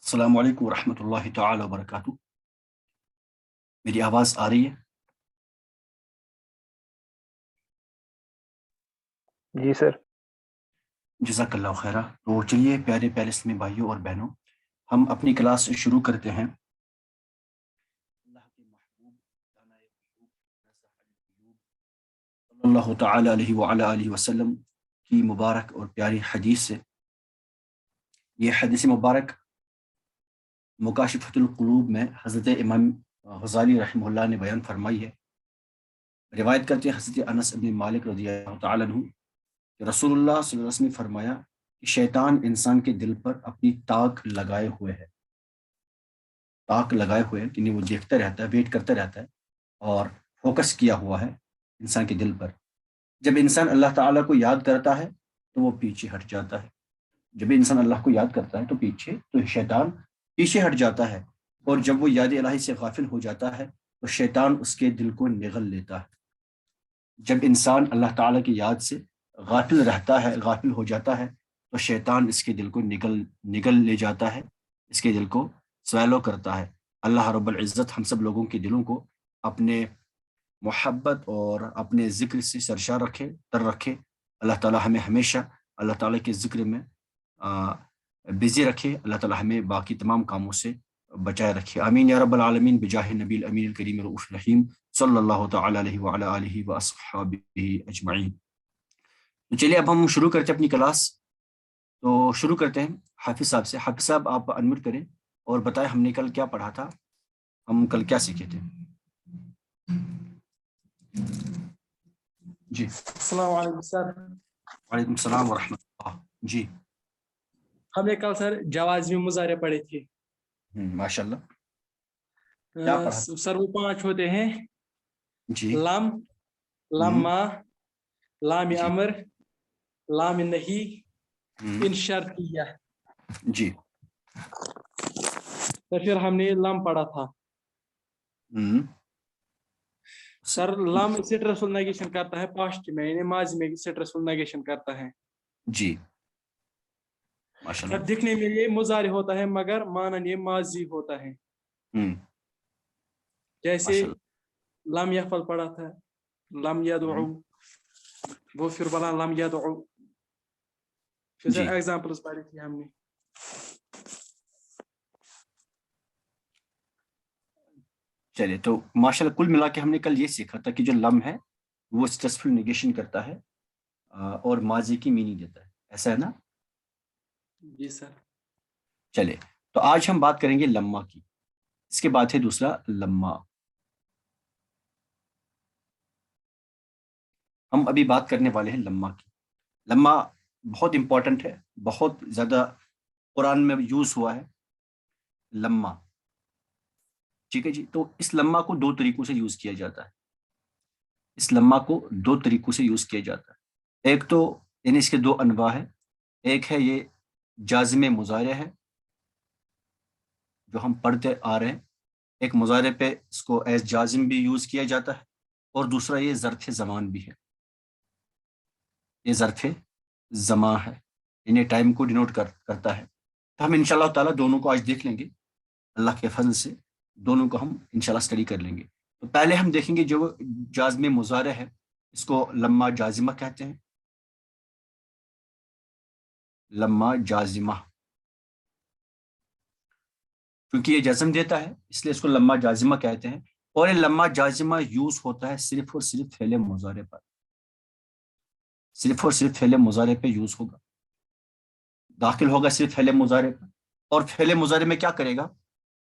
السلام علیکم ورحمۃ اللہ تعالی وبرکاتہ۔ میری آواز آ رہی ہے؟ جی سر۔ جزاک اللہ خیرہ۔ تو چلیے پیارے پیارے اسلامی بھائیوں اور بہنوں، ہم اپنی کلاس شروع کرتے ہیں۔ اللہ کے محبوب دانا قلوب ناصح القلوب صلی اللہ تعالی علیہ وعلی آلہ وسلم کی مبارک اور پیاری حدیث سے، یہ حدیث مبارک مکاشفۃ القلوب میں حضرت امام غزالی رحمہ اللہ نے بیان فرمائی ہے۔ روایت کرتے ہیں حضرت انس بن مالک رضی اللہ تعالیٰ عنہ کہ رسول اللہ صلی اللہ علیہ وسلم نے فرمایا کہ شیطان انسان کے دل پر اپنی تاک لگائے ہوئے ہے، تاک لگائے ہوئے ہے، یعنی وہ دیکھتا رہتا ہے، ویٹ کرتا رہتا ہے اور فوکس کیا ہوا ہے انسان کے دل پر۔ جب انسان اللہ تعالیٰ کو یاد کرتا ہے تو وہ پیچھے ہٹ جاتا ہے، جب انسان اللہ کو یاد کرتا ہے تو شیطان پیچھے ہٹ جاتا ہے، اور جب وہ یاد الہی سے غافل ہو جاتا ہے تو شیطان اس کے دل کو نگل لیتا ہے۔ جب انسان اللہ تعالیٰ کی یاد سے غافل رہتا ہے، غافل ہو جاتا ہے، تو شیطان اس کے دل کو نگل لے جاتا ہے، اس کے دل کو سویلو کرتا ہے۔ اللہ رب العزت ہم سب لوگوں کے دلوں کو اپنے محبت اور اپنے ذکر سے سرشار رکھے، تر رکھے۔ اللہ تعالیٰ ہمیں ہمیشہ اللہ تعالیٰ کے ذکر میں بزی رکھے، اللہ تعالیٰ ہمیں باقی تمام کاموں سے بچائے رکھے، آمین یا رب العالمین، بجاہ نبی الامین الکریم الرؤوف الرحیم صلی اللہ تعالی علیہ وعلی آلہ واصحابہ اجمعین۔ تو چلیے اب ہم شروع کرتے ہیں اپنی کلاس۔ تو شروع کرتے ہیں حافظ صاحب سے۔ حافظ صاحب آپ انمیوٹ کریں اور بتائیں ہم نے کل کیا پڑھا تھا، ہم کل کیا سیکھے تھے؟ جی السلام علیکم سر۔ وعلیکم السلام ورحمۃ اللہ۔ جی ہم نے کل سر جوازمی مظاہرے پڑھے تھے۔ ماشاء اللہ، کیا پڑھا؟ سر وہ 5 ہوتے ہیں، جی لم، لما، لام جی امر، لام نہی، ان شرطیہ۔ جی تو پھر ہم نے لم پڑھا تھا۔ سر لم سٹریسفل نیگیشن کرتا ہے پاسٹ میں، یعنی ماضی میں سٹریسفل نیگیشن کرتا ہے۔ جی ماشاء سر اللہ۔ دکھنے میں یہ مضارع ہوتا ہے مگر مانن یہ ماضی ہوتا ہے۔ جیسے لم یفعل پڑھا تھا، لم یدعو، وہ پھر بلا لم یدعو، پھر سر ایگزامپلز پڑھی تھی ہم نے۔ چلے تو ماشاء اللہ، کل ملا کے ہم نے کل یہ سیکھا تھا کہ جو لم ہے وہ اسٹریسفل نیگیشن کرتا ہے اور ماضی کی میننگ دیتا ہے، ایسا ہے نا؟ جی سر۔ چلے تو آج ہم بات کریں گے لما کی، اس کے بعد ہے دوسرا لما۔ ہم ابھی بات کرنے والے ہیں لما کی۔ لما بہت امپورٹنٹ ہے، بہت زیادہ قرآن میں یوز ہوا ہے لما، ٹھیک ہے جی۔ تو اس لما کو 2 طریقوں سے یوز کیا جاتا ہے، اس لما کو 2 طریقوں سے یوز کیا جاتا ہے۔ ایک تو یعنی اس کے 2 انواع ہے، ایک ہے یہ جازم مضارع ہے جو ہم پڑھتے آ رہے ہیں، ایک مضارع پہ اس کو ایز جازم بھی یوز کیا جاتا ہے، اور دوسرا یہ ظرف زمان بھی ہے، یہ ظرف زمان ہے، یعنی ٹائم کو ڈینوٹ کرتا ہے۔ تو ہم انشاءاللہ تعالیٰ دونوں کو آج دیکھ لیں گے، اللہ کے فضل سے دونوں کو ہم انشاءاللہ اسٹڈی کر لیں گے۔ تو پہلے ہم دیکھیں گے جو جازم مضارع ہے، اس کو لما جازمہ کہتے ہیں، لما جازمہ، کیونکہ یہ جزم دیتا ہے اس لیے اس کو لما جازمہ کہتے ہیں۔ اور یہ لما جازمہ یوز ہوتا ہے صرف اور صرف فعل مضارع پر، صرف اور صرف فعل مضارع پہ یوز ہوگا، داخل ہوگا صرف فعل مضارع پر، اور فعل مضارع میں کیا کرے گا؟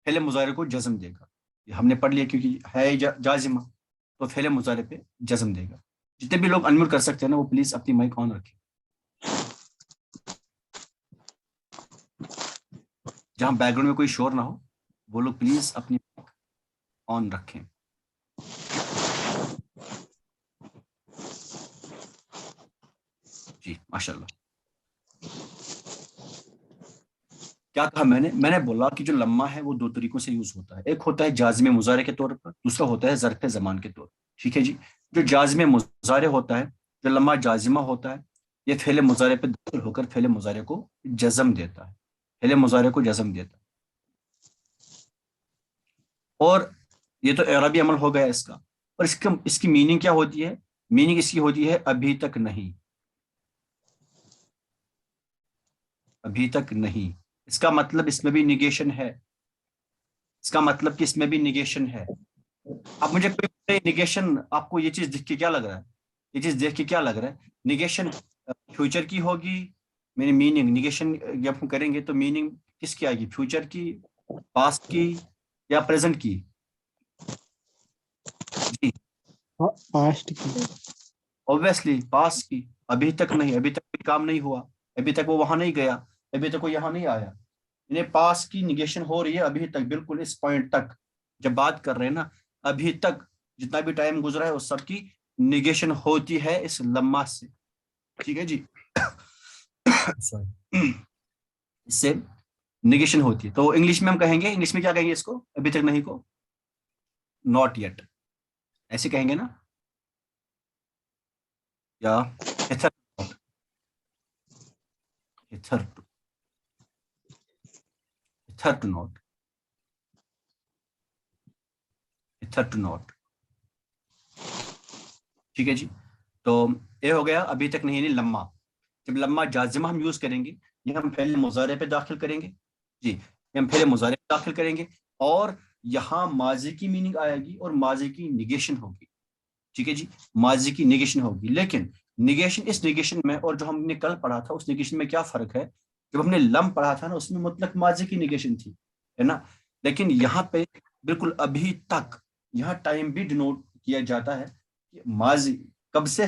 فعل مضارع کو جزم دے گا، یہ ہم نے پڑھ لیا کیونکہ ہے جازمہ، تو فعل مضارع پہ جزم دے گا۔ جتنے بھی لوگ انمیوٹ کر سکتے ہیں نا وہ پلیز اپنی مائک آن رکھیں، جہاں بیک گراؤنڈ میں کوئی شور نہ ہو وہ لوگ پلیز اپنی مائک آن رکھیں۔ جی ماشاء اللہ۔ کیا کہا میں نے بولا کہ جو لما ہے وہ 2 طریقوں سے یوز ہوتا ہے، ایک ہوتا ہے جازم مضارع کے طور پر، دوسرا ہوتا ہے ظرف زمان کے طور پر، ٹھیک ہے جی۔ جو جازم مضارع ہوتا ہے، جو لما جازمہ ہوتا ہے، یہ فعل مضارع پہ داخل ہو کر فعل مضارع کو جزم دیتا ہے، فعل مضارع کو جزم دیتا ہے۔ اور یہ تو اعرابی عمل ہو گیا اس کا. اور اس کی میننگ کیا ہوتی ہے؟ میننگ اس کی ہوتی ہے ابھی تک نہیں. ابھی تک نہیں. اس کا مطلب اس میں بھی نیگیشن ہے. اس کا مطلب کہ اس میں بھی نیگیشن ہے. اب مجھے کوئی نیگیشن آپ کو یہ چیز دیکھ کے کیا لگ رہا ہے؟ یہ چیز دیکھ کے کیا لگ رہا ہے؟ نیگیشن فیوچر کی ہوگی. میری میننگ نیگیشن جب ہم کریں گے تو میننگ کس کی آئے گی؟ فیوچر کی، پاسٹ کی یا پریزنٹ کی؟ جی پاسٹ کی. اوبیسلی پاسٹ کی. ابھی تک نہیں، ابھی تک کوئی کام نہیں ہوا، ابھی تک وہ وہاں نہیں گیا، ابھی تک وہ یہاں نہیں آیا. انہیں پاسٹ کی نیگیشن ہو رہی ہے ابھی تک، بالکل اس پوائنٹ تک جب بات کر رہے ہیں نا، ابھی تک جتنا بھی ٹائم گزرا ہے اس سب کی نیگیشن ہوتی ہے اس لمحہ سے. ٹھیک ہے جی. سوری، اس سے نیگیشن ہوتی ہے. تو انگلش میں ہم کہیں گے، انگلش میں کیا کہیں گے اس کو؟ ابھی تک نہیں کو ناٹ یٹ ایسے کہیں گے نا، یا ناٹ. ٹھیک ہے جی. تو یہ ہو گیا ابھی تک نہیں، یعنی لمحہ. جب لمحہ جازمہ ہم یوز کریں گے، یہ ہم پہلے مضارع پہ داخل کریں گے. جی، یہ ہم پہلے مضارع پہ داخل کریں گے اور یہاں ماضی کی میننگ آئے گی اور ماضی کی نیگیشن ہوگی. ٹھیک ہے جی، ماضی کی نیگیشن ہوگی. لیکن نیگیشن، اس نیگیشن میں اور جو ہم نے کل پڑھا تھا اس نیگیشن میں کیا فرق ہے؟ جب ہم نے لم پڑھا تھا نا، اس میں مطلق ماضی کی نیگیشن تھی، ہے نا. لیکن یہاں پہ بالکل ابھی تک، یہاں ٹائم بھی ڈینوٹ کیا جاتا ہے کہ ماضی کب سے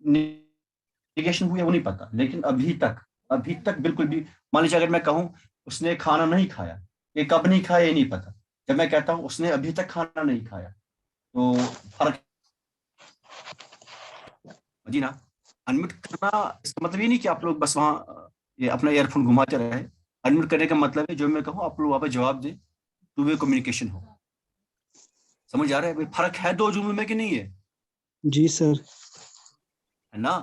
نیگیشن ہوئی ہے وہ نہیں پتا، لیکن ابھی تک بالکل بھی. مان لیجیے اگر میں کہوں اس نے کھانا نہیں کھایا، یہ کب نہیں کھایا یہ نہیں پتا. جب میں کہتا ہوں اس نے ابھی تک کھانا نہیں کھایا، تو فرق جی نا. انمیوٹ کرنا اس کا مطلب یہ نہیں کہ آپ لوگ بس وہاں یہ اپنا ایئر فون گھماتے رہے. انمیوٹ کرنے کا مطلب ہے جو میں کہوں آپ لوگ وہاں پہ جواب دیں، ٹو وے کمیونیکیشن ہو. سمجھ آ رہا ہے؟ فرق ہے دو جملوں میں کہ نہیں ہے؟ جی سر. ہے نا،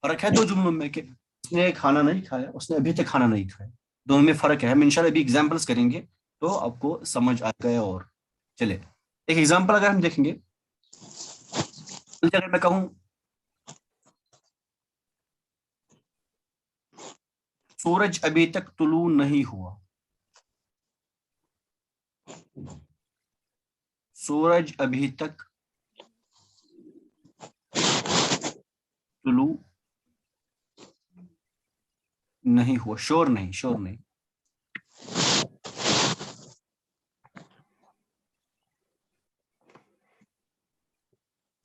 فرق ہے دو جملوں میں کہ اس نے کھانا نہیں کھایا، اس نے ابھی تک کھانا نہیں کھایا. دونوں میں فرق ہے. ہم انشاءاللہ ابھی ایگزامپلس کریں گے تو آپ کو سمجھ آ گیا. اور چلے ایک ایگزامپل اگر ہم دیکھیں گے، اگر میں کہوں سورج ابھی تک طلوع نہیں ہوا، سورج ابھی تک طلوع نہیں ہوا. شور نہیں، شور نہیں.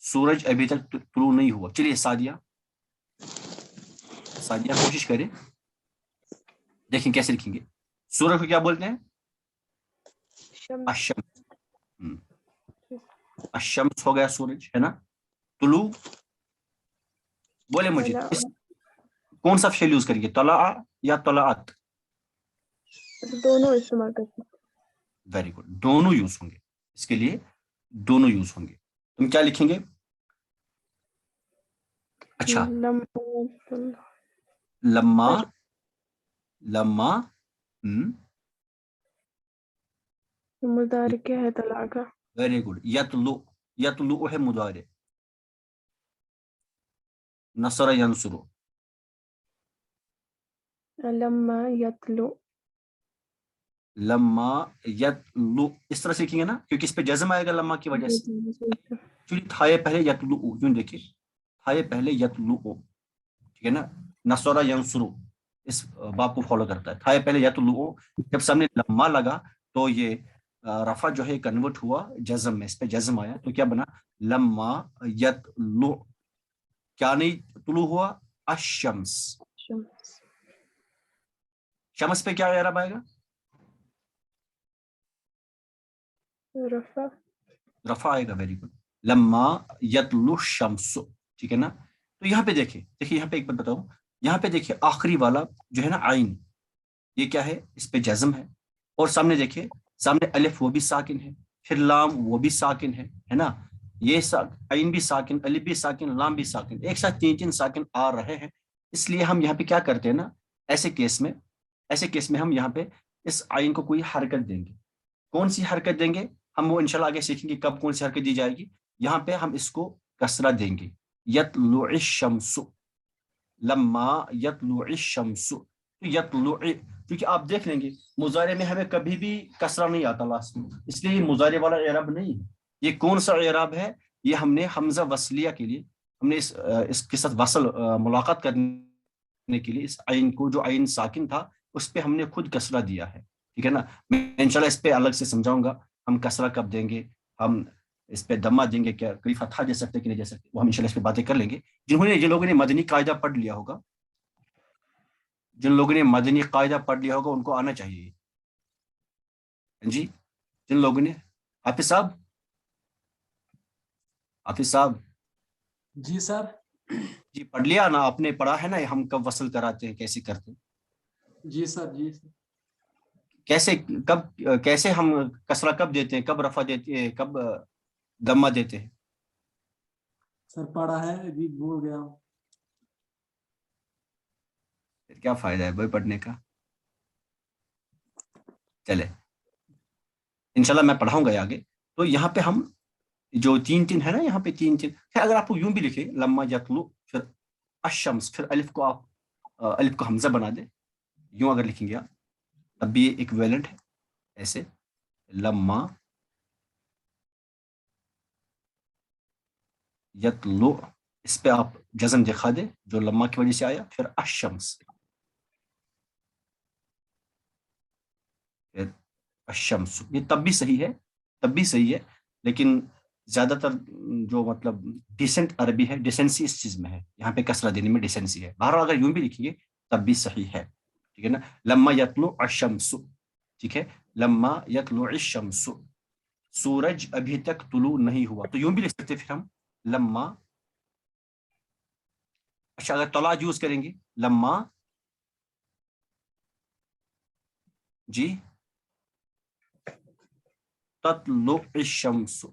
سورج ابھی تک طلوع نہیں ہوا. چلیے سعدیہ کوشش کریں، دیکھیں کیسے لکھیں گے. سورج کو کیا بولتے ہیں؟ الشمس. الشمس ہو گیا سورج، ہے نا. طلوع بولے مجھے کون سا فعل یوز کریں گے، طلع یا طلعت؟ دونوں استعمال کرتے ہیں. ویری گڈ، دونوں یوز ہوں گے. اس کے لیے دونوں یوز ہوں گے. تم کیا لکھیں گے؟ اچھا، لما مضارع کیا ہے طلاق کا؟ Very good. یطلع ہے مضارع. نصر ینصر. لما یطلع. لما یطلع اس طرح سے لکھیں گے نا، کیونکہ اس پہ جزم آئے گا لما کی وجہ سے. چلیے تھائے پہلے یطلع، یوں دیکھیں تھائے پہلے یطلع. ٹھیک ہے نا. نصر ینصر اس باب کو فالو کرتا ہے. تھائے پہلے یطلع، جب سامنے لما لگا تو یہ رفع جو ہے کنورٹ ہوا جزم میں. اس پہ جزم آیا تو کیا بنا؟ لما یطلع. کیا نہیں طلوع ہوا؟ الشمس. شمس پہ کیا اعراب آئے گا؟ رفع آئے گا. Very good. لما یطلع الشمس. ٹھیک ہے نا. تو یہاں پہ دیکھیں یہاں پہ ایک بات بتاؤں، یہاں پہ دیکھیں آخری والا جو ہے نا عین، یہ کیا ہے؟ اس پہ جزم ہے. اور سامنے دیکھیں، سامنے الف وہ بھی ساکن ہے، پھر لام وہ بھی ساکن ہے نا. یہ عین بھی ساکن، الف بھی ساکن، لام بھی ساکن، ایک ساتھ تین ساکن آ رہے ہیں. اس لیے ہم یہاں پہ کیا کرتے ہیں نا، ایسے کیس میں ہم یہاں پہ اس عین کو کوئی حرکت دیں گے. کون سی حرکت دیں گے؟ ہم وہ انشاءاللہ آگے سیکھیں گے کب کون سی حرکت دی جائے گی. یہاں پہ ہم اس کو کسرہ دیں گے. یطلع الشمس، لما یطلع الشمس. تو یطلع، کیونکہ آپ دیکھ لیں گے مضارع میں ہمیں کبھی بھی کسرہ نہیں آتا لاسٹ میں، اس لیے یہ مضارع والا اعراب نہیں ہے. یہ کون سا اعراب ہے؟ یہ ہم نے حمزہ وصلیہ کے لیے، ہم نے اس کے ساتھ وصل ملاقات کرنے کے لیے اس عین کو، جو عین ساکن تھا اس پہ ہم نے خود کسرہ دیا ہے. ٹھیک ہے نا. میں انشاءاللہ اس پہ الگ سے سمجھاؤں گا ہم کسرہ کب دیں گے، ہم اس پہ دمہ دیں گے، کیا کوئی فتحہ دے سکتے کہ نہیں دے سکتے، وہ ہم انشاءاللہ اس پہ باتیں کر لیں گے. جن لوگوں نے مدنی قاعدہ پڑھ لیا ہوگا، جن لوگوں نے مدنی قاعدہ پڑھ لیا ہوگا ان کو آنا چاہیے. جی جن لوگوں نے، حافظ صاحب جی سر. جی پڑھ لیا نا، آپ نے پڑھا ہے نا ہم کب وصل کراتے ہیں، کیسے کرتے ہیں، جی سر. جی سر. کیسے ہم کسرہ کب دیتے ہیں، کب رفع دیتے ہیں، کب دمہ دیتے ہیں. سر پڑھا ہے ابھی بھول گیا ہوں. پھر کیا فائدہ ہے بھائی پڑھنے کا. چلے انشاءاللہ میں پڑھاؤں گا آگے. تو یہاں پہ ہم جو تین ہے نا، یہاں پہ تین اگر آپ کو یوں بھی لکھے لما یطلع پھر الشمس، پھر الف کو آپ الف کو حمزہ بنا دیں، یوں اگر لکھیں گے آپ تب بھی یہ ایکویلنٹ ہے. ایسے لما یطلع، اس پہ آپ جزم دکھا دیں جو لما کی وجہ سے آیا، پھر الشمس، پھر الشمس. یہ تب بھی صحیح ہے لیکن زیادہ تر جو مطلب ڈیسنٹ عربی ہے، ڈیسنسی اس چیز میں ہے، یہاں پہ کسرہ دینے میں ڈیسنسی ہے. بہرحال اگر یوں بھی لکھیں گے تب بھی صحیح ہے. ٹھیک ہے نا. لما یطلع الشمس، ٹھیک ہے. لما یطلع الشمس، سورج ابھی تک طلوع نہیں ہوا، تو یوں بھی لکھ سکتے پھر ہم لما. اچھا اگر طلع یوز کریں گے لما، جی تطلع الشمس.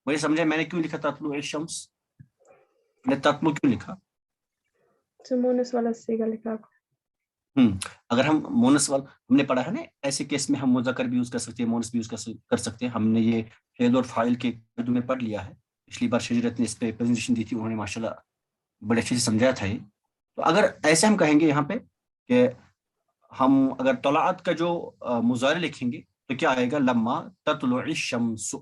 مجھے سمجھا میں نے کیوں لکھا تطلع الشمس، میں نے تطلع کیوں لکھا. مونس والا صیغہ لکھا آپ. اگر ہم مونس وال ہم نے پڑھا ہے نا، ایسے کیس میں ہم مذکر بھی یوز کر سکتے ہیں، مونس بھی یوز کر سکتے ہیں. ہم نے یہ فعل اور فاعل کے اردو میں پڑھ لیا ہے. پچھلی بار شجرت نے اس پہ پریزنٹیشن دی تھی، انہوں نے ماشاءاللہ بڑے اچھے سے سمجھایا تھا یہ. تو اگر ایسے ہم کہیں گے یہاں پہ کہ ہم اگر طلعت کا جو مضارع لکھیں گے تو کیا آئے گا، لما تطلع الشمس.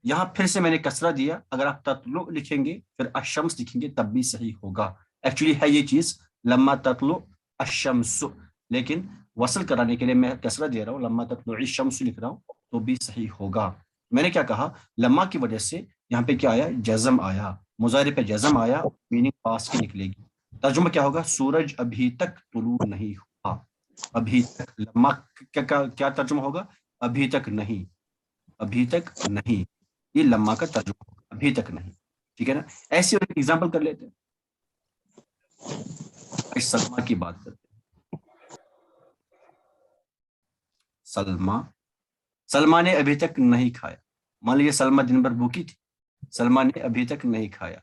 یہاں پھر سے میں نے کسرہ دیا، اگر آپ تطلع لکھیں گے پھر الشمس لکھیں گے تب بھی صحیح ہوگا. ایکچولی ہے یہ چیز لما تطلع الشمس، لیکن وصل کرانے کے لیے میں کسرہ دے رہا ہوں، لما تطلع الشمس لکھ رہا ہوں تو بھی صحیح ہوگا. میں نے کیا کہا، لما کی وجہ سے یہاں پہ کیا آیا، جزم آیا، مضارع پہ جزم آیا، میننگ پاس کی نکلے گی. ترجمہ کیا ہوگا، سورج ابھی تک طلوع نہیں ہوا. ابھی تک لما کیا ترجمہ ہوگا، ابھی تک نہیں، ابھی تک نہیں. یہ لما کا ترجمہ ہوگا، ابھی تک نہیں. ٹھیک ہے نا. ایسی اور ایگزامپل کر لیتے ہیں. سلمہ کی بات کرتے ہیں. سلمہ نے ابھی تک نہیں کھایا. مان لیجیے سلمہ دن بھر بھوکی تھی، سلمہ نے ابھی تک نہیں کھایا،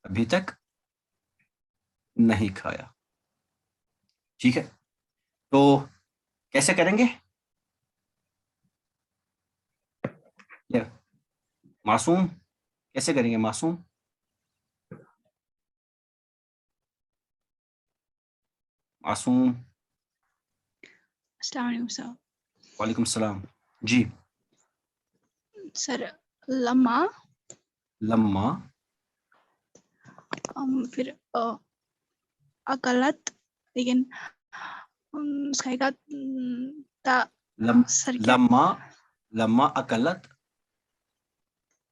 ابھی تک نہیں کھایا. ٹھیک ہے. تو کیسے کریں گے، معصوم کیسے کریں گے، معصوم السلام علیکم سر. وعلیکم السلام. جی سر لما پھر اکلت، لیکن اس کا تا سر کیا، لما اکلت.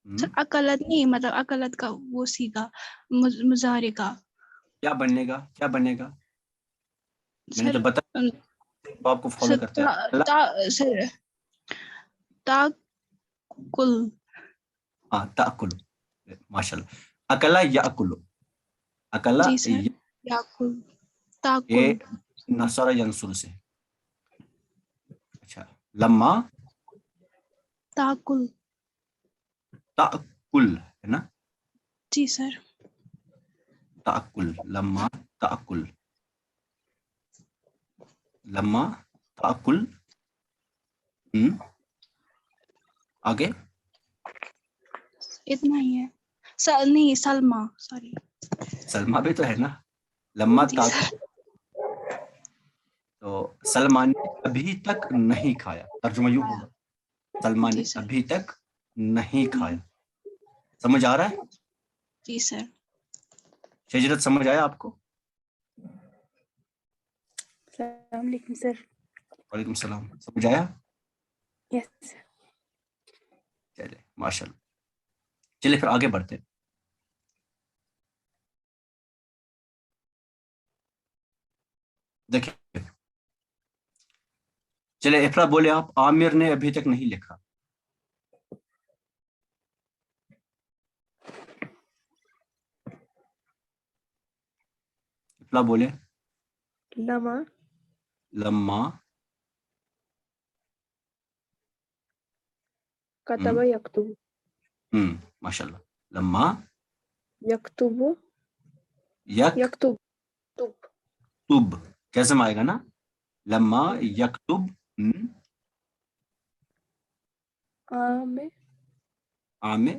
سر اکلت نہیں، مطلب اکلت کا وہ سیگا مضارع کا کیا بننے گا، میں نے سر. تو بتا آپ کو فالو کرتے ہیں. سر تاکل. ہاں تاکل، ماشاء اللہ. اکلا یا اکلو، اکلا جی سر. یاکل تاکل. یہ نصر ینصر سے. اچھا لما تاکل. تاکل ہے نا. جی سر. تاکل، لما تاکل. لما تاکل. آگے اتنا ہی ہے. نہیں سلما، سوری. سلما بھی تو ہے نا. لما جی تاکل سر. تو سلما نے ابھی تک نہیں کھایا. ترجمہ یوں ہوگا سلما نے جی سر. ابھی تک نہیں کھایا. سمجھ آ رہا ہے؟ جی سر. شجرت سمجھ آیا آپ کو؟ السلام علیکم سر. وعلیکم السلام. سمجھ آیا؟ یس. چلے ماشاء اللہ. چلیے پھر آگے بڑھتے ہیں. دیکھیں چلے افرا بولے آپ عامر نے ابھی تک نہیں لکھا. افلا بولے لما لما كتب يكتب. ماشاء اللہ. لما يكتب یک يكتب تب. تب جزم آئے گا نا. لما یکتب عامر عامر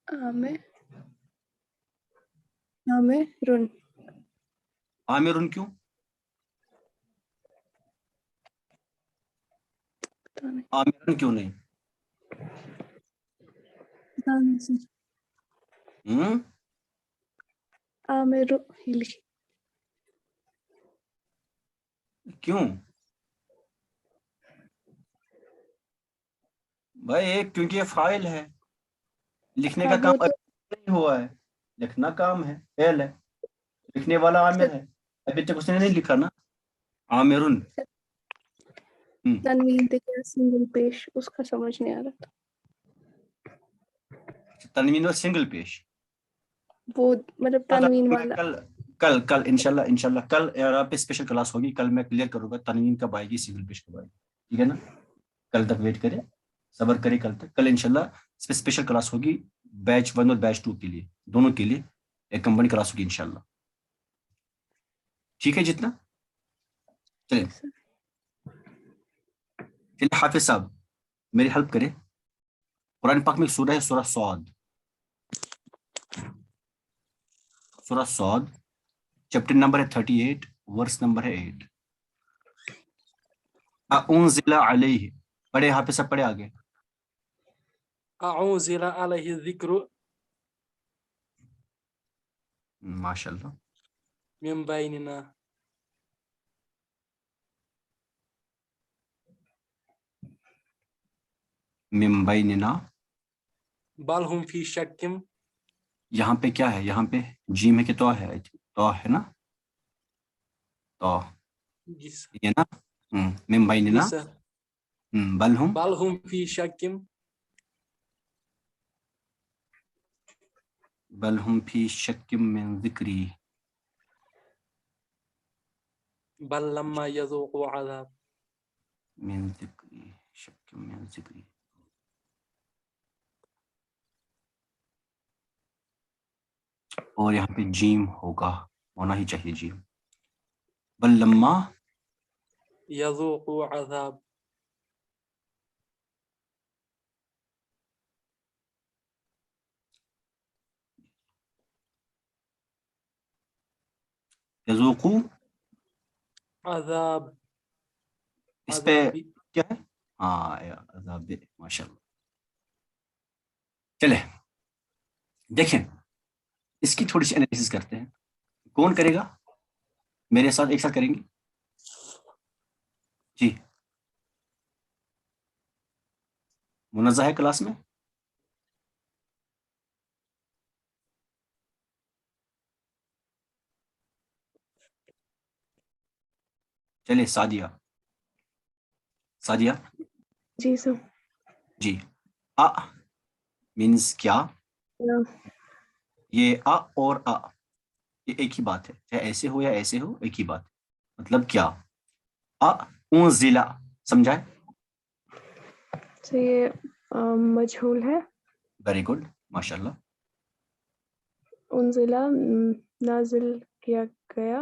عامر عامر عامر کیوں؟ عامر کیوں نہیں؟ عامر کیوں بھائی؟ ایک کیونکہ یہ فائل ہے. لکھنے کا اب وہ کام تو ابھی نہیں ہوا ہے. لکھنا کام ہے، فعل ہے. لکھنے والا عامر ہے. ابھی تک اس نے نہیں لکھا نا. عامرن تنوین پہ کیا سنگل پیش اس کا سمجھ نہیں آ رہا تھا. تنوین اور سنگل پیش. وہ مطلب تنوین میں والا. کل انشاءاللہ کل آپ پہ اسپیشل کلاس ہوگی. کل میں کلیئر کروں گا تنوین کب آئے گی، سنگل پیش کب آئے گی. ٹھیک ہے نا؟ کل تک ویٹ کرے، صبر کرے. کل انشاءاللہ اس پہ اسپیشل کلاس ہوگی بیچ 1 اور بیچ 2 کے لیے، دونوں کے لیے ایک کمبائنڈ کلاس ہوگی انشاءاللہ. ٹھیک ہے جتنا. چلیں چلیے حافظ صاحب میری ہیلپ کرے. قرآن پاک میں ایک سورہ ہے، سورہ صاد. سورہ صاد چیپٹر نمبر ہے 38، ورس نمبر ہے 8. اُنزل علیہ. پڑھے حافظ صاحب، پڑھے آگے. اعوذل علیہ الذکر ماشاء اللہ. من بیننا من بیننا. بل ہم فی شکم. یہاں پہ کیا ہے؟ یہاں پہ جیم ہے کہ تو ہے؟ تو ہے نا. تو جی سر. یہ نا من جی بیننا سر. بل ہم فی شکم. بل ہم فی شک من ذکری. بل لما یذوقوا عذاب. من ذکری شک من ذکری. اور یہاں پہ جیم ہوگا، ہونا ہی چاہیے جیم. بل لما یذوقوا عذاب. یذوقو. عذاب. اس پہ عذابی. کیا ہے؟ ہاں عذاب. ماشاء اللہ. چلے دیکھیں اس کی تھوڑی سی انالیسس کرتے ہیں. کون کرے گا میرے ساتھ؟ ایک ساتھ کریں گے جی. منزہ ہے کلاس میں؟ چلے سعدیہ. جی سر. جی. مینس کیا؟ یہ اور یہ ایک ہی بات ہے، چاہے ایسے ہو یا ایسے ہو، ایک ہی بات. مطلب کیا؟ انزل. سمجھائے؟ تو یہ مجہول ہے. ویری گڈ ماشاء اللہ. انزلہ نازل کیا گیا.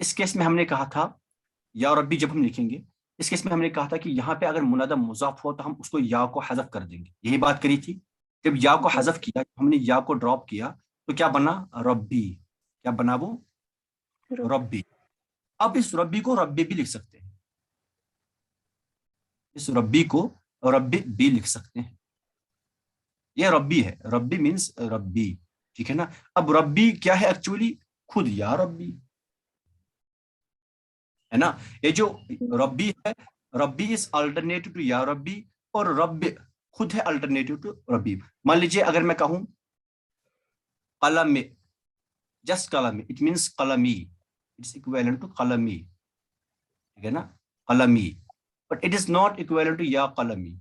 اس کیس میں ہم نے کہا تھا یا ربی، جب ہم لکھیں گے اس کیس میں ہم نے کہا تھا کہ یہاں پہ اگر منادہ مضاف ہو تو ہم اس کو یا کو حذف کر دیں گے، یہی بات کری تھی. جب یا کو جی حذف کیا، ہم نے یا کو ڈراپ کیا تو کیا بنا؟ ربی. کیا بنا وہ؟ رب ربی. اب اس ربی کو ربی بھی لکھ سکتے ہیں، اس ربی کو ربی بھی لکھ سکتے ہیں. یہ ربی ہے، ربی مینس ربی، ٹھیک ہے نا. اب ربی کیا ہے ایکچولی؟ خود یا ربی ہے نا. یہ جو ربی ہے، ربی از الٹرنیٹو ٹو یا ربی، اور رب خود ہے الٹرنیٹو ٹو ربی. مان لیجیے اگر میں کہوں قلم، جسٹ قلم، اٹ مینس قلمی، اٹس اکویلنٹ ٹو قلمی، ٹھیک ہے نا، قلمی. But it is not equivalent to یا قلمی،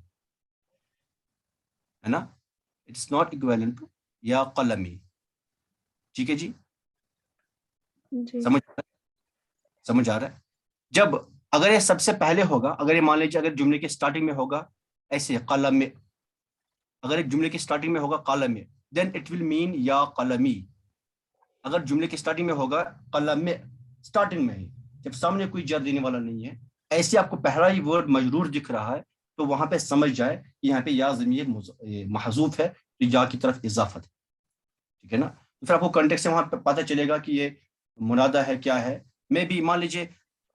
ہے نا، it is not equivalent to یا قلمی. ٹھیک ہے جی، جی سمجھ آ رہا ہے. جب اگر یہ سب سے پہلے ہوگا، اگر یہ مان لیجیے اگر جملے کے سٹارٹنگ میں ہوگا ایسے قلم، اگر ایک جملے کی سٹارٹنگ میں ہوگا قلم، دین اٹ ول مین یا قلمی. اگر جملے کی سٹارٹنگ میں ہوگا قلم، سٹارٹنگ میں ہی، جب سامنے کوئی جر دینے والا نہیں ہے، ایسے آپ کو پہلا ہی ورڈ مجرور دکھ رہا ہے تو وہاں پہ سمجھ جائے کہ یہاں پہ یا ضمیر محذوف ہے، تو یا کی طرف اضافت ہے، ٹھیک ہے نا. تو پھر آپ کو کنٹیکسٹ سے وہاں پہ پتہ چلے گا کہ یہ منادہ ہے کیا ہے. میں بھی مان لیجیے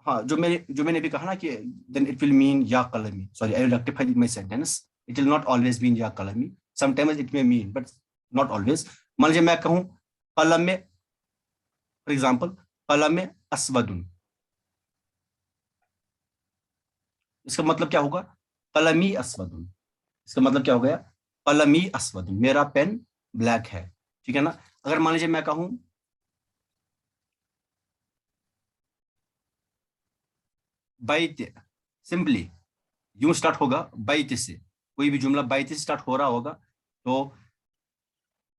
ہاں جو میں نے بھی کہا نا کہ then it will mean یا قلمی. Sorry, I will rectify my sentence. It will not always mean یا قلمی. Sometimes it may mean, but not always. مان لیجیے میں کہوں قلم میں، فار ایگزامپل قلم اسود، اس کا مطلب کیا ہوگا؟ قلمی اسود. اس کا مطلب کیا ہو گیا؟ قلمی اسود، میرا پین بلیک ہے، ٹھیک ہے نا. اگر مان لیجیے میں کہوں بیت، سمپلی یوں سٹارٹ ہوگا بیت سے، کوئی بھی جملہ بیت سے سٹارٹ ہو رہا ہوگا تو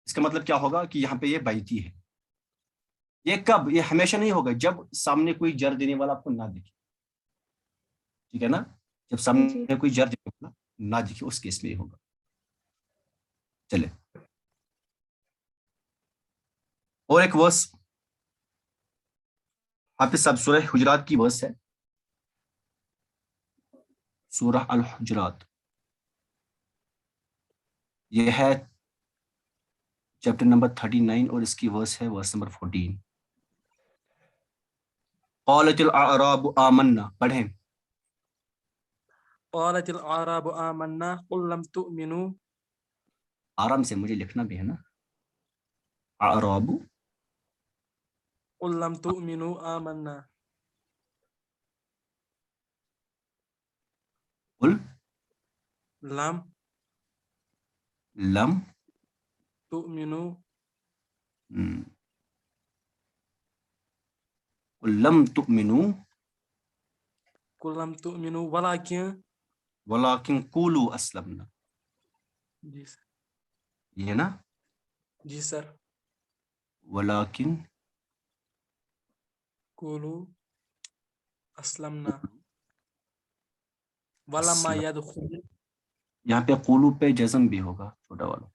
اس کا مطلب کیا ہوگا کہ یہاں پہ یہ بیتی ہے. یہ کب؟ یہ ہمیشہ نہیں ہوگا جب سامنے کوئی جر دینے والا آپ کو نہ دکھے، ٹھیک ہے نا. جب جی سامنے کوئی جر دینے والا نہ دکھے اس کیس میں یہ ہوگا. چلے اور ایک ورس حافظ صاحب، سورہ حجرات کی ورس ہے، سورہ الحجرات، یہ ہے چیپٹر نمبر 39 اور اس کی ورس ہے ورس نمبر 14. قالت الاعراب آمنا، پڑھیں. قالت الاعراب آمنا قل لم تؤمنوا. آرام سے مجھے لکھنا بھی ہے نا. اعراب، قل لم تؤمنوا آمنا. قل لم لم تؤمنوا. قل لم تؤمنوا قل لم تؤمنوا ولكن. ولكن قولوا اسلمنا. جی سر. یہ ہے نا، جی سر. ولكن قولوا اسلمنا ولما اسلم. يدخل. یہاں پہ قولو پہ جزم بھی ہوگا چھوٹا والا،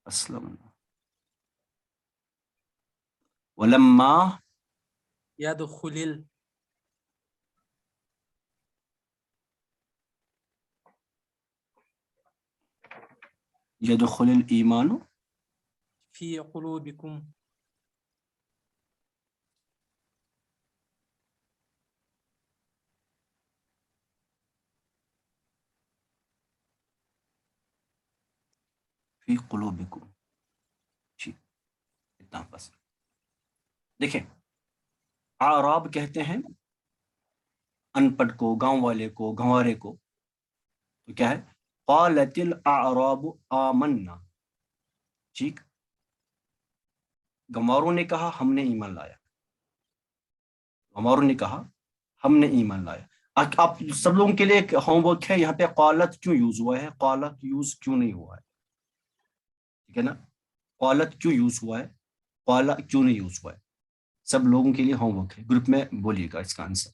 اسلمنا. ولما يدخل يدخل الایمان في قلوبكم. فی قلوبکم. ٹھیک، اتنا بس. دیکھیں اعراب کہتے ہیں ان پڑھ کو، گاؤں والے کو، گنوارے کو. تو کیا ہے؟ قالت الاعراب آمنا، ٹھیک. گنواروں نے کہا ہم نے ایمان لایا، گنواروں نے کہا ہم نے ایمان لایا. آپ سب لوگوں کے لیے ایک ہوم ورک ہے، یہاں پہ قالت کیوں یوز ہوا ہے، قالت یوز کیوں نہیں ہوا ہے، ٹھیک ہے نا. قالت کیوں یوز ہوا ہے، قالا کیوں نہیں یوز ہوا ہے. سب لوگوں کے لیے ہوم ورک ہے، گروپ میں بولیے گا اس کا آنسر.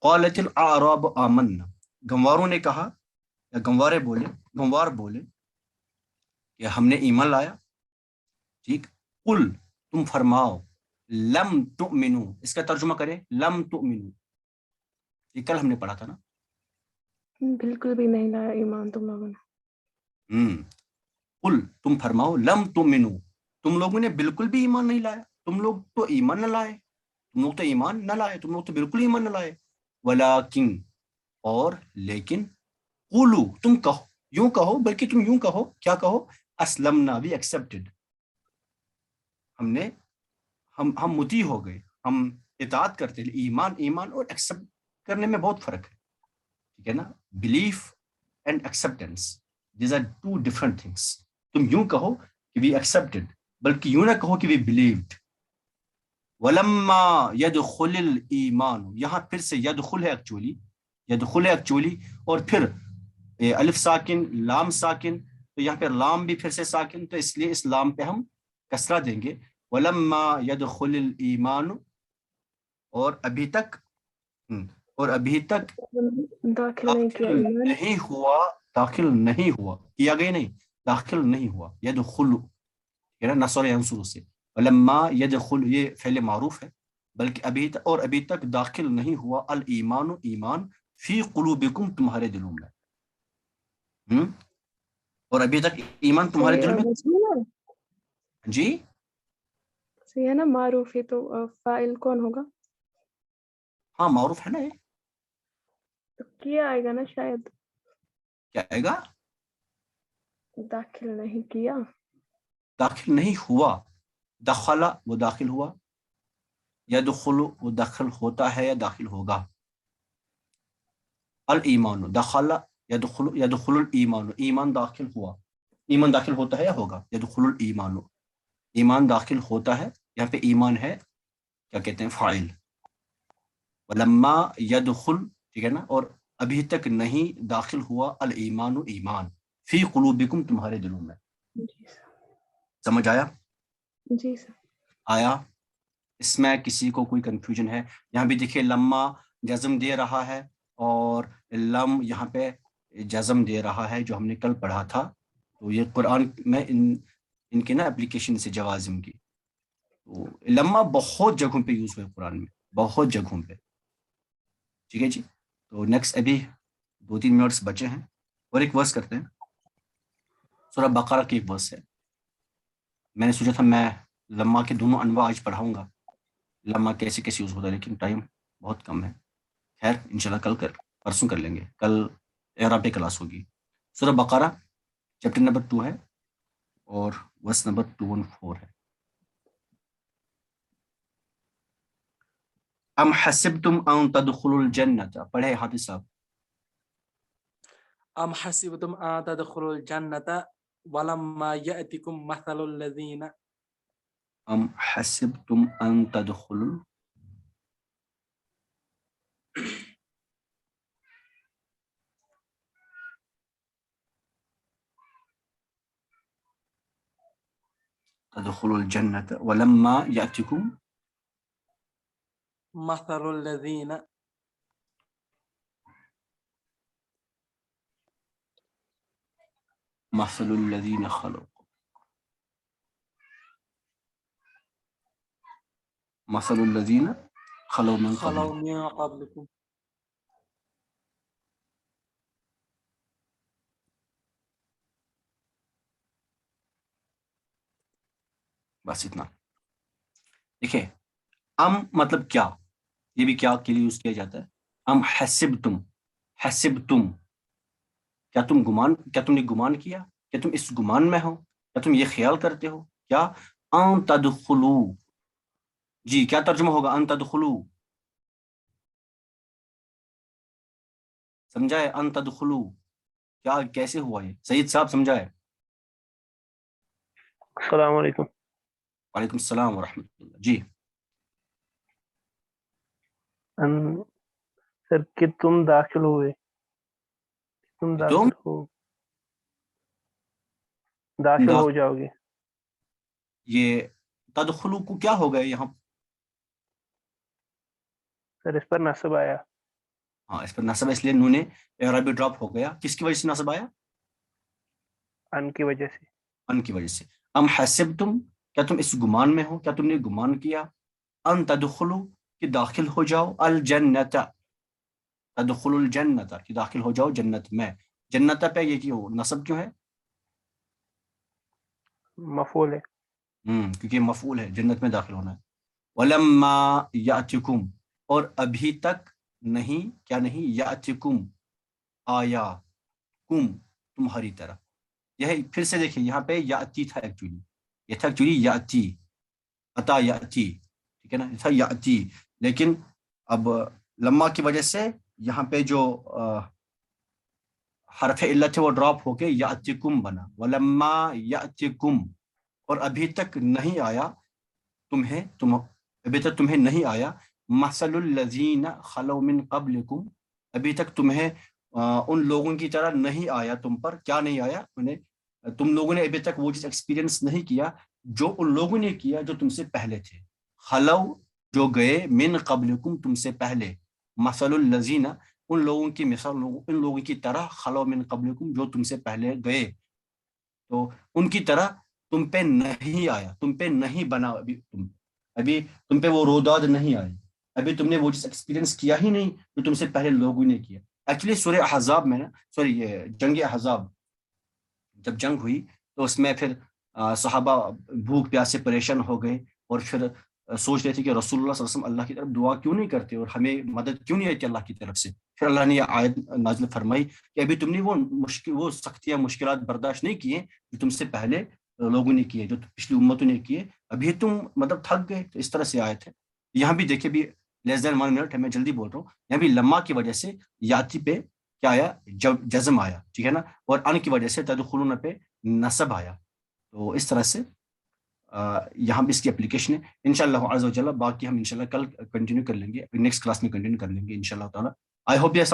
قالت الاعراب آمنا، گنواروں نے کہا یا گنوار بولے کہ ہم نے ایمان لایا، ٹھیک. قل، تم فرماؤ، لم تؤمنو، اس کا ترجمہ کرے لم تؤمنو، یہ کل ہم نے پڑھا تھا نا. بالکل بھی نہیں لایا ایمان تم لوگوں نے. قل تم فرماؤ، لم تؤمنو تم لوگوں نے بالکل بھی ایمان نہیں لایا، تم لوگ تو ایمان نہ لائے، تم لوگ تو ایمان نہ لائے، تم لوگ تو بالکل ایمان نہ لائے. ولیکن اور لیکن، قولو تم کہو، یوں کہو، بلکہ تم یوں کہو، کیا کہو؟ اسلمنا وی ایکسپٹڈ، ہم نے ہم مطیع ہو گئے، ہم اطاعت کرتے ہیں. ایمان اور ایکسپٹ کرنے میں بہت فرق ہے، ٹھیک ہے نا. Belief and acceptance, these are two different things. تم یوں کہو کہ وی ایکسپٹڈ، بلکہ یوں نہ کہو کہ وی بلیوڈ. ولما يدخل الایمان، یہاں پھر سے یدخل ہے ایکچولی، اور پھر الف ساکن لام ساکن، تو یہاں پہ لام بھی پھر سے ساکن، تو اس لیے اس لام پہ ہم کسرہ دیں گے. ولما يدخل الایمان، اور ابھی تک داخل نہیں کیا ایمان. داخل نہیں ہوا، کیا گیا نہیں، داخل نہیں ہوا. يدخل نصر ینصر سے، ولما يدخل یہ فعل معروف ہے، بلکہ ابھی تک داخل نہیں ہوا الایمان، ایمان، فی قلوبکم تمہارے دلوں میں. اور ابھی تک ایمان تمہارے دل میں. جی صحیح ہے نا، معروف ہے تو فاعل کون ہوگا؟ ہاں معروف ہے نا. یہ تو کیا آئے گا نا شاید. کیا آئے گا؟ داخل نہیں کیا. داخل نہیں ہوا، دخل وہ داخل ہوا، یدخل وہ داخل ہوتا ہے یا داخل ہوگا. الایمان دخل یدخل الایمان، ایمان داخل ہوا، ایمان داخل ہوتا ہے یا ہوگا. یدخل الایمان، ایمان داخل ہوتا ہے، یہاں پہ ایمان ہے کیا کہتے ہیں فاعل. ولما یدخل، ٹھیک ہے نا، اور ابھی تک نہیں داخل ہوا الایمان، ایمان، فی قلوبکم تمہارے دلوں میں. جی سر. سمجھ آیا؟ جی سر. آیا؟ اس میں کسی کو کوئی کنفیوژن ہے؟ یہاں بھی دیکھیے لما جزم دے رہا ہے، اور لم یہاں پہ جزم دے رہا ہے جو ہم نے کل پڑھا تھا. تو یہ قرآن میں ان کے نا اپلیکیشن سے جوازم کی. تو لما بہت جگہوں پہ یوز ہوئے قرآن میں، بہت جگہوں پہ. ٹھیک ہے جی. تو نیکسٹ ابھی 2-3 منٹس بچے ہیں، اور ایک ورس کرتے ہیں. سورہ بقرہ کی ایک ورس ہے. میں نے سوچا تھا میں لما کے دونوں انواع آج پڑھاؤں گا، لما کیسے یوز ہوتا ہے، لیکن ٹائم بہت کم ہے. خیر انشاءاللہ پرسوں کر لیں گے، کل اعراب پہ کلاس ہوگی. سورہ بقرہ چیپٹر نمبر 2 ہے، اور ورس نمبر 2 اور 4 ہے. ام حسبتم ان تدخلوا الجنۃ، پڑھے حافظ صاحب. ام حسبتم ان تدخلوا الجنة ولما يأتكم مثل الذين ام حسبتم ان تدخلوا الجنة ولما يأتكم مثل الذين مثل الذين خلوا مثل الذين خلوا من خلوا قبلكم. من قبلكم. بس اتنا. دیکھیں ام مطلب کیا، یہ بھی کیا کے لیے یوز کیا جاتا ہے. ام حسبتم، حسبتم کیا تم نے گمان کیا، کیا تم اس گمان میں ہو، کیا تم یہ خیال کرتے ہو، کیا ان تدخلوا، جی کیا ترجمہ ہوگا ان تدخلوا، سمجھائے ان تدخلوا کیا کیسے ہوا یہ، سعید صاحب سمجھائے. السلام علیکم. وعلیکم السلام ورحمۃ اللہ. جی سر کہ تم داخل ہوئے، تم داخل ہو جاؤ گے. یہ تدخلوا کو کیا ہو گیا یہاں؟ سر اس پر نصب آیا. ہاں اس پر نصب، اس لیے نون اعرابی ڈراپ ہو گیا. کس کی وجہ سے نصب آیا؟ ان کی وجہ سے. ان کی وجہ سے. ام حسبتم کیا تم اس گمان میں ہو، کیا تم نے گمان کیا، ان تدخلوا کہ داخل ہو جاؤ الجنت تدخلوا الجنت کہ داخل ہو جاؤ جنت میں. جنت پہ یہ کیوں نصب کیوں ہے؟ مفعول ہے. کیونکہ مفعول ہے، جنت میں داخل ہونا ہے. ولما یاتکم اور ابھی تک نہیں، کیا نہیں، یاتکم آیا کم تمہاری طرف. یہ پھر سے دیکھیں یہاں پہ یاتی تھا ایکچولی، یہ تھا ایکچولی یاتی، عطا یاتی، ٹھیک ہے نا، یہ تھا یاتی. لیکن اب لما کی وجہ سے یہاں پہ جو حرف علت ہے وہ ڈراپ ہو کے یاتکم بنا. ولما یاتکم اور ابھی تک نہیں آیا تمہیں، ابھی تک تمہیں نہیں آیا مثل الذین خلو من قبلکم، ابھی تک تمہیں ان لوگوں کی طرح نہیں آیا تم پر. کیا نہیں آیا؟ انہیں تم لوگوں نے ابھی تک وہ چیز ایکسپیرینس نہیں کیا جو ان لوگوں نے کیا جو تم سے پہلے تھے. خلو جو گئے، من قبلکم تم سے پہلے، مثل الذین ان لوگوں کی مثال ان لوگوں کی طرح، خلو من قبلکم جو تم سے پہلے گئے، تو ان کی طرح تم پہ نہیں آیا، تم پہ نہیں بنا. ابھی تم پہ وہ روداد نہیں آئی، ابھی تم نے وہ چیز ایکسپیرینس کیا ہی نہیں جو تم سے پہلے لوگوں نے کیا. ایکچولی سورہ احزاب میں نا، سوری یہ جنگ احزاب جب جنگ ہوئی تو اس میں پھر صحابہ بھوک پیاس سے پریشان ہو گئے اور پھر سوچ رہے تھے کہ رسول اللہ صلی اللہ علیہ وسلم اللہ کی طرف دعا کیوں نہیں کرتے اور ہمیں مدد کیوں نہیں آتی اللہ کی طرف سے. پھر اللہ نے یہ آیت نازل فرمائی کہ ابھی تم نے وہ سختیاں مشکلات برداشت نہیں کیے جو تم سے پہلے لوگوں نے کیے، جو پچھلی امتوں نے کیے، ابھی تم مطلب تھک گئے. تو اس طرح سے آیت ہے. یہاں بھی دیکھیں بھی لیس دین 1 منٹ ہے، میں جلدی بول رہا ہوں. یہاں بھی لما کی وجہ سے یاتی پہ کیا آیا؟ جزم آیا، ٹھیک ہے نا، اور ان کی وجہ سے تدخلون پہ نصب آیا. تو اس طرح سے یہاں بھی اس کی اپلیکیشن ہے. انشاءاللہ عز و جل باقی ہم انشاءاللہ کل کنٹینیو کر لیں گے، نیکسٹ کلاس میں کنٹینیو کر لیں گے انشاءاللہ تعالی. آئی ہوپ یہ